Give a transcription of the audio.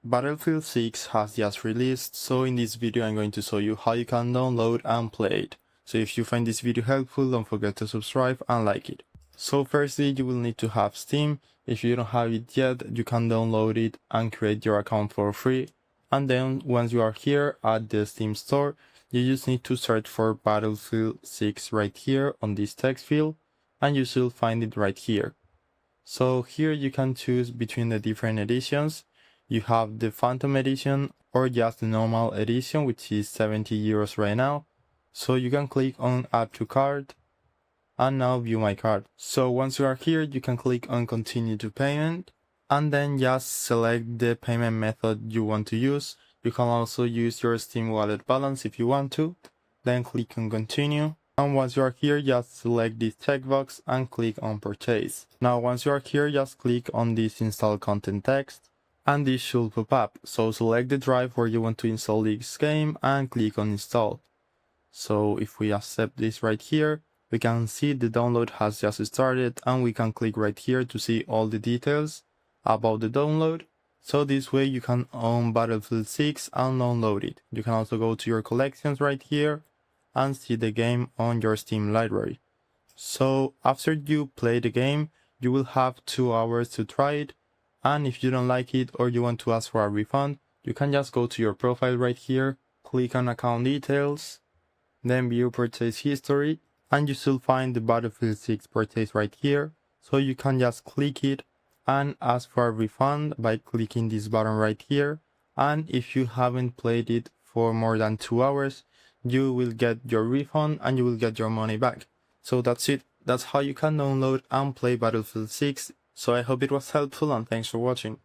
Battlefield 6 has just released, so in this video I'm going to show you how you can download and play it. So if you find this video helpful, don't forget to subscribe and like it. So firstly, you will need to have Steam. If you don't have it yet, you can download it and create your account for free. And then once you are here at the Steam store, you just need to search for Battlefield 6 right here on this text field, and you should find it right here. So here you can choose between the different editions. You have the Phantom Edition or just the normal edition, which is 70 euros right now. So you can click on Add to Cart and now view my card. So once you are here, you can click on Continue to Payment and then just select the payment method you want to use. You can also use your Steam wallet balance if you want to. Then click on Continue. And once you are here, just select this checkbox and click on Purchase. Now once you are here, just click on this Install Content text and this should pop up. So select the drive where you want to install this game and click on Install. So if we accept this right here, we can see the download has just started and we can click right here to see all the details about the download. So this way you can own Battlefield 6 and download it. You can also go to your collections right here and see the game on your Steam library. So after you play the game, you will have 2 hours to try it, and if you don't like it or you want to ask for a refund, you can just go to your profile right here, click on account details, then view purchase history, and you should find the Battlefield 6 purchase right here. So you can just click it and ask for a refund by clicking this button right here, and if you haven't played it for more than 2 hours, you will get your refund and you will get your money back. So that's it. That's how you can download and play Battlefield 6. So I hope it was helpful and thanks for watching.